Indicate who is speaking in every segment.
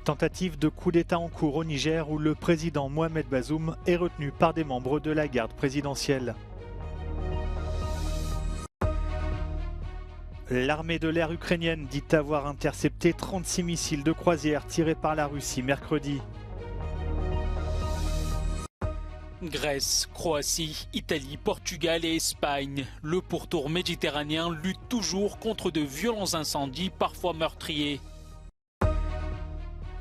Speaker 1: Tentative de coup d'État en cours au Niger où le président Mohamed Bazoum est retenu par des membres de la garde présidentielle. L'armée de l'air ukrainienne dit avoir intercepté 36 missiles de croisière tirés par la Russie mercredi.
Speaker 2: Grèce, Croatie, Italie, Portugal et Espagne. Le pourtour méditerranéen lutte toujours contre de violents incendies, parfois meurtriers.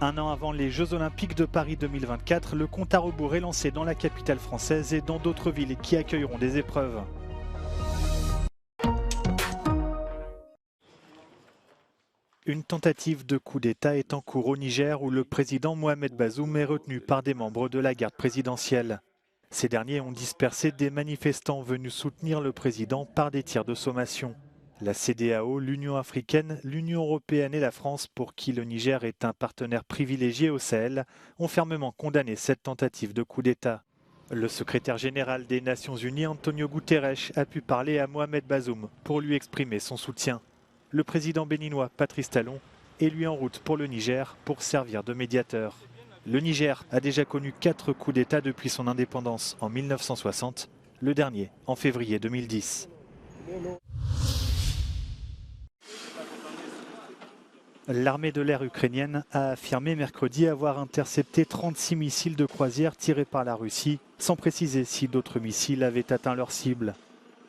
Speaker 1: Un an avant les Jeux Olympiques de Paris 2024, le compte à rebours est lancé dans la capitale française et dans d'autres villes qui accueilleront des épreuves. Une tentative de coup d'État est en cours au Niger où le président Mohamed Bazoum est retenu par des membres de la garde présidentielle. Ces derniers ont dispersé des manifestants venus soutenir le président par des tirs de sommation. La CEDEAO, l'Union africaine, l'Union européenne et la France, pour qui le Niger est un partenaire privilégié au Sahel, ont fermement condamné cette tentative de coup d'État. Le secrétaire général des Nations Unies, Antonio Guterres, a pu parler à Mohamed Bazoum pour lui exprimer son soutien. Le président béninois, Patrice Talon, est lui en route pour le Niger pour servir de médiateur. Le Niger a déjà connu 4 coups d'État depuis son indépendance en 1960, le dernier en février 2010. L'armée de l'air ukrainienne a affirmé mercredi avoir intercepté 36 missiles de croisière tirés par la Russie, sans préciser si d'autres missiles avaient atteint leur cible.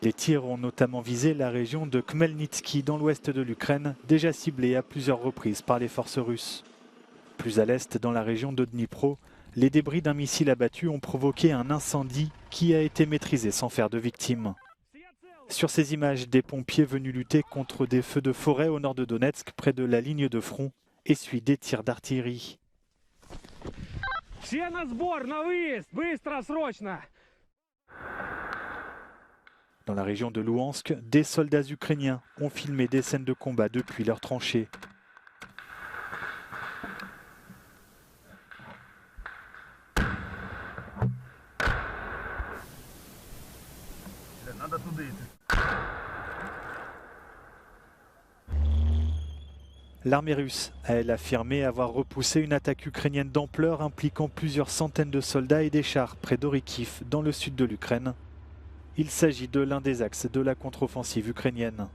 Speaker 1: Les tirs ont notamment visé la région de Khmelnytsky dans l'ouest de l'Ukraine, déjà ciblée à plusieurs reprises par les forces russes. Plus à l'est, dans la région de Dnipro, les débris d'un missile abattu ont provoqué un incendie qui a été maîtrisé sans faire de victimes. Sur ces images, des pompiers venus lutter contre des feux de forêt au nord de Donetsk, près de la ligne de front, essuient des tirs d'artillerie. Dans la région de Louhansk, des soldats ukrainiens ont filmé des scènes de combat depuis leurs tranchées. L'armée russe a, elle, affirmé avoir repoussé une attaque ukrainienne d'ampleur impliquant plusieurs centaines de soldats et des chars près d'Orikiv, dans le sud de l'Ukraine. Il s'agit de l'un des axes de la contre-offensive ukrainienne.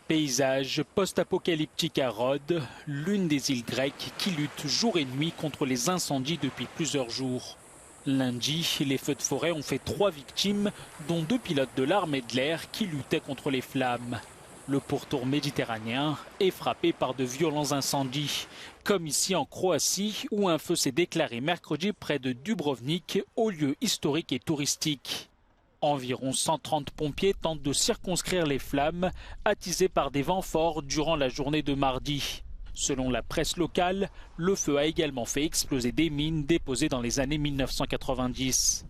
Speaker 2: Paysage post-apocalyptique à Rhodes, l'une des îles grecques qui lutte jour et nuit contre les incendies depuis plusieurs jours. Lundi, les feux de forêt ont fait 3 victimes, dont 2 pilotes de l'armée de l'air qui luttaient contre les flammes. Le pourtour méditerranéen est frappé par de violents incendies, comme ici en Croatie où un feu s'est déclaré mercredi près de Dubrovnik, au lieu historique et touristique. Environ 130 pompiers tentent de circonscrire les flammes, attisées par des vents forts durant la journée de mardi. Selon la presse locale, le feu a également fait exploser des mines déposées dans les années 1990.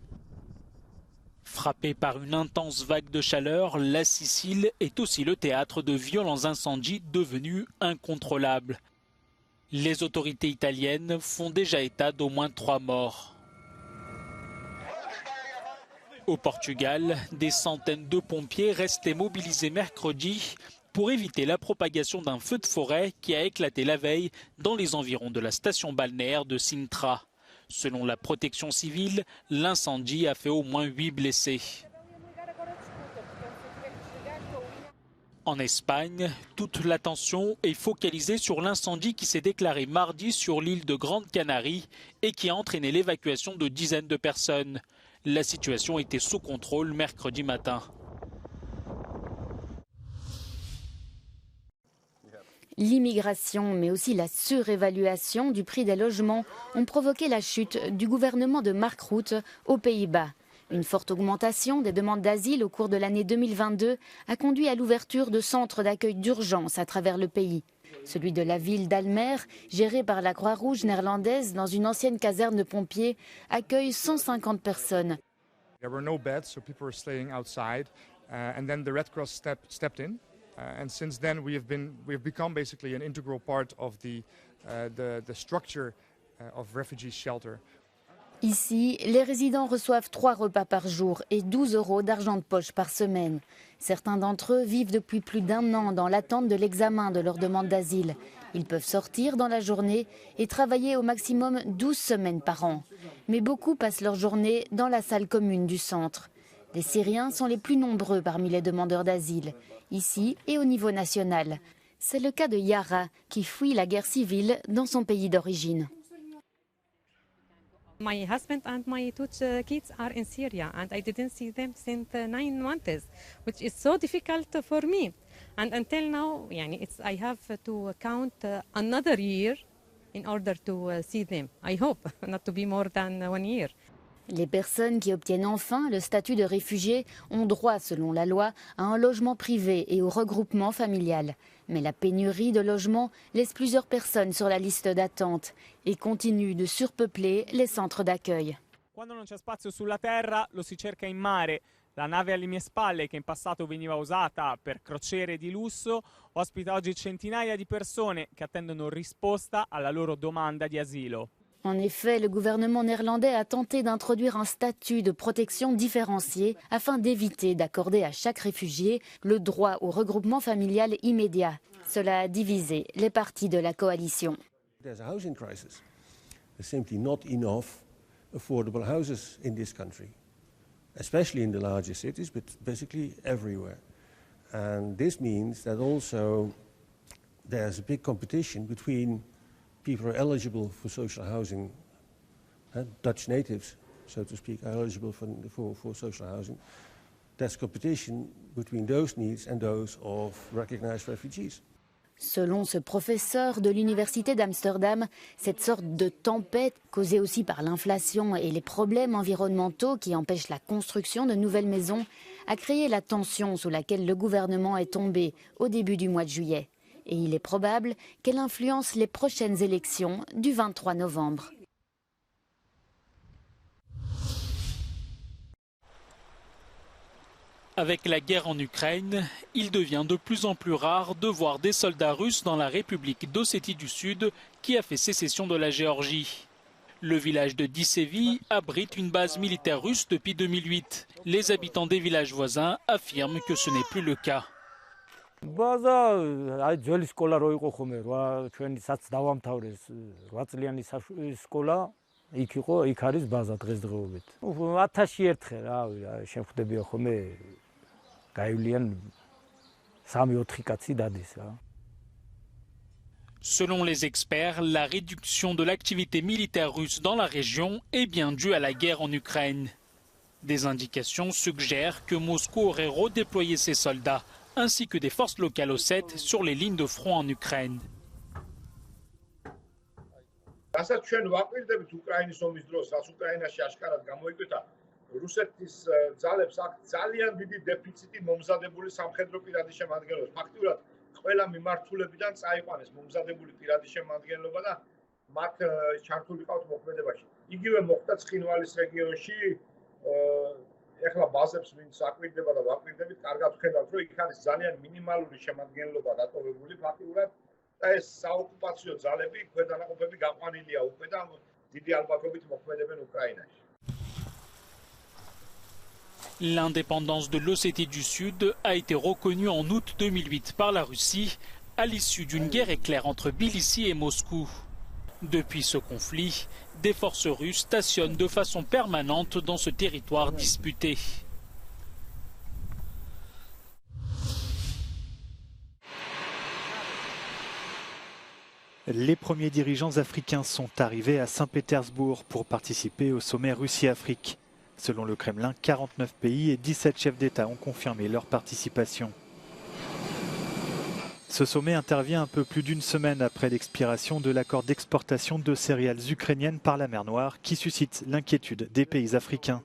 Speaker 2: Frappée par une intense vague de chaleur, la Sicile est aussi le théâtre de violents incendies devenus incontrôlables. Les autorités italiennes font déjà état d'au moins 3 morts. Au Portugal, des centaines de pompiers restaient mobilisés mercredi pour éviter la propagation d'un feu de forêt qui a éclaté la veille dans les environs de la station balnéaire de Sintra. Selon la protection civile, l'incendie a fait au moins 8 blessés. En Espagne, toute l'attention est focalisée sur l'incendie qui s'est déclaré mardi sur l'île de Grande Canarie et qui a entraîné l'évacuation de dizaines de personnes. La situation était sous contrôle mercredi matin.
Speaker 3: L'immigration, mais aussi la surévaluation du prix des logements ont provoqué la chute du gouvernement de Mark Rutte aux Pays-Bas. Une forte augmentation des demandes d'asile au cours de l'année 2022 a conduit à l'ouverture de centres d'accueil d'urgence à travers le pays. Celui de la ville d'Almer, géré par la Croix-Rouge néerlandaise dans une ancienne caserne de pompiers, accueille 150 personnes.
Speaker 4: There were no beds, so people were staying outside, and then the Red Cross stepped in, and since then we've become basically an integral part of the structure of refugee shelter.
Speaker 3: Ici, les résidents reçoivent 3 repas par jour et 12 € d'argent de poche par semaine. Certains d'entre eux vivent depuis plus d'1 an dans l'attente de l'examen de leur demande d'asile. Ils peuvent sortir dans la journée et travailler au maximum 12 semaines par an. Mais beaucoup passent leur journée dans la salle commune du centre. Les Syriens sont les plus nombreux parmi les demandeurs d'asile, ici et au niveau national. C'est le cas de Yara, qui fuit la guerre civile dans son pays d'origine.
Speaker 5: My husband and my 2 kids are in Syria and I didn't see them since 9 months, which is so difficult for me. And until now, I have to count another year in order to see them. I hope not to be more than 1 year.
Speaker 3: Les personnes qui obtiennent enfin le statut de réfugié ont droit, selon la loi, à un logement privé et au regroupement familial. Mais la pénurie de logements laisse plusieurs personnes sur la liste d'attente et continue de surpeupler les centres d'accueil.
Speaker 6: Quando non c'è spazio sulla terra lo si cerca in mare. La nave alle mie spalle, che in passato veniva usata per crociere di lusso, ospita oggi centinaia di persone che attendono risposta alla loro domanda di asilo.
Speaker 3: En effet, le gouvernement néerlandais a tenté d'introduire un statut de protection différencié afin d'éviter d'accorder à chaque réfugié le droit au regroupement familial immédiat. Cela a divisé les partis de la coalition.
Speaker 7: There's a housing crisis. There's simply not enough affordable houses in this country, especially in the larger cities, but basically everywhere. And this means that also there's a big competition between people who are eligible for social housing. Dutch natives, so to speak, are eligible for social housing. There's competition between those needs and those of recognized refugees.
Speaker 3: Selon ce professeur de l'université d'Amsterdam, cette sorte de tempête, causée aussi par l'inflation et les problèmes environnementaux qui empêchent la construction de nouvelles maisons, a créé la tension sous laquelle le gouvernement est tombé au début du mois de juillet. Et il est probable qu'elle influence les prochaines élections du 23 novembre.
Speaker 2: Avec la guerre en Ukraine, il devient de plus en plus rare de voir des soldats russes dans la République d'Ossétie du Sud qui a fait sécession de la Géorgie. Le village de Dissevi abrite une base militaire russe depuis 2008. Les habitants des villages voisins affirment que ce n'est plus le cas.
Speaker 8: ბაზა აი ძველი სკოლა რო იყო ხომ რა ჩვენისაც დავამთავრეს 8 წლიანი სკოლა იქ იყო იქ არის ბაზა დღესდღეობით 1000 ერთხელ რავი შეხვდებია ხომ გაივლიან 3-4 კაცი დადის რა.
Speaker 2: Selon les experts, la réduction de l'activité militaire russe dans la région est bien due à la guerre en Ukraine. Des indications suggèrent que Moscou aurait redéployé ses soldats ainsi que des forces locales ossètes sur les lignes de front en Ukraine.
Speaker 9: რასაც ჩვენ ვაკვირდებით უკრაინის ომის დროს, რაც უკრაინაში აშკარად გამოიკვეთა, რუსეთის ძალებს აქ ძალიან დიდი დეფიციტი მომზადებული სამხედრო პირადი შემადგენლობის. ფაქტიურად ყველა მიმართულებიდან წაიყვანეს მომზადებული პირადი შემადგენლობა და მათ ჩართული ყავთ მოქმედებაში. იგივე მოხდა ცხინვალის რეგიონში, ეხლა ბაზებს ვინც აკვირდება და ვაკვირდებით, კარგად ვხედავთ, რომ იქ არის ძალიან მინიმალური შემადგენლობა დატოვებული ფაქტიურად. ეს საოკუპაციო ძალები ქვედანაყოფები გაყვანილია უკვე და დიდი ალბათობით მოქმედებენ უკრაინაში.
Speaker 2: L'indépendance de l'Ossétie du Sud a été reconnue en août 2008 par la Russie à l'issue d'une guerre éclair entre Tbilissi et Moscou. Depuis ce conflit, des forces russes stationnent de façon permanente dans ce territoire disputé.
Speaker 1: Les premiers dirigeants africains sont arrivés à Saint-Pétersbourg pour participer au sommet Russie-Afrique. Selon le Kremlin, 49 pays et 17 chefs d'État ont confirmé leur participation. Ce sommet intervient un peu plus d'une semaine après l'expiration de l'accord d'exportation de céréales ukrainiennes par la mer Noire qui suscite l'inquiétude des pays africains.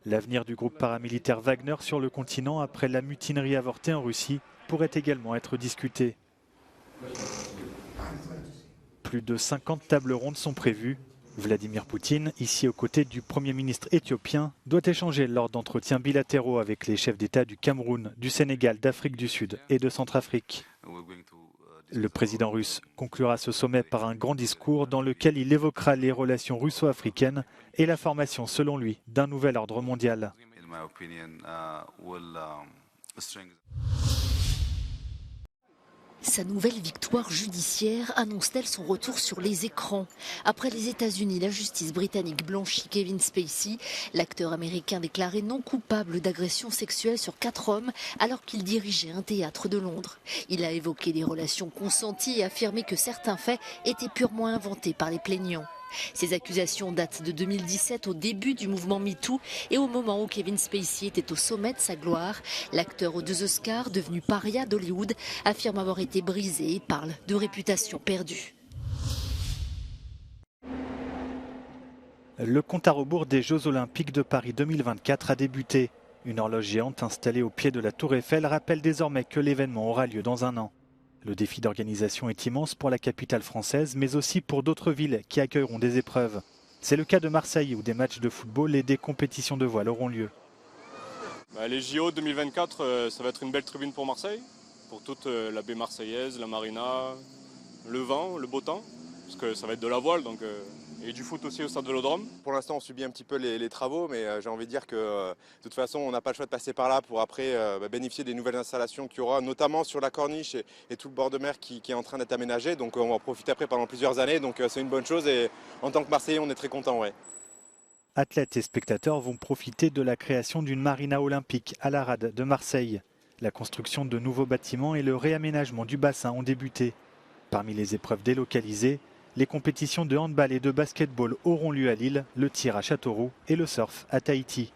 Speaker 1: L'avenir du groupe paramilitaire Wagner sur le continent après la mutinerie avortée en Russie pourrait également être discuté. Plus de 50 tables rondes sont prévues. Vladimir Poutine, ici aux côtés du Premier ministre éthiopien, doit échanger lors d'entretiens bilatéraux avec les chefs d'État du Cameroun, du Sénégal, d'Afrique du Sud et de Centrafrique. Le président russe conclura ce sommet par un grand discours dans lequel il évoquera les relations russo-africaines et la formation, selon lui, d'un nouvel ordre mondial.
Speaker 10: Sa nouvelle victoire judiciaire annonce-t-elle son retour sur les écrans? Après les États-Unis, la justice britannique blanchit Kevin Spacey. L'acteur américain déclaré non coupable d'agression sexuelle sur 4 hommes alors qu'il dirigeait un théâtre de Londres. Il a évoqué des relations consenties et affirmé que certains faits étaient purement inventés par les plaignants. Ces accusations datent de 2017, au début du mouvement MeToo et au moment où Kevin Spacey était au sommet de sa gloire. L'acteur aux 2 Oscars, devenu paria d'Hollywood, affirme avoir été brisé et parle de réputation perdue.
Speaker 1: Le compte à rebours des Jeux Olympiques de Paris 2024 a débuté. Une horloge géante installée au pied de la Tour Eiffel rappelle désormais que l'événement aura lieu dans un an. Le défi d'organisation est immense pour la capitale française, mais aussi pour d'autres villes qui accueilleront des épreuves. C'est le cas de Marseille, où des matchs de football et des compétitions de voile auront lieu.
Speaker 11: Les JO 2024, ça va être une belle tribune pour Marseille, pour toute la baie marseillaise, la marina, le vent, le beau temps, parce que ça va être de la voile, et du foot aussi au stade Vélodrome.
Speaker 12: Pour l'instant, on subit un petit peu les travaux, mais j'ai envie de dire que de toute façon, on n'a pas le choix de passer par là pour après bénéficier des nouvelles installations qu'il y aura, notamment sur la corniche et tout le bord de mer qui est en train d'être aménagé. Donc on va en profiter après pendant plusieurs années, donc c'est une bonne chose et en tant que Marseillais, on est très contents. Ouais.
Speaker 1: Athlètes et spectateurs vont profiter de la création d'une marina olympique à la rade de Marseille. La construction de nouveaux bâtiments et le réaménagement du bassin ont débuté. Parmi les épreuves délocalisées, les compétitions de handball et de basketball auront lieu à Lille, le tir à Châteauroux et le surf à Tahiti.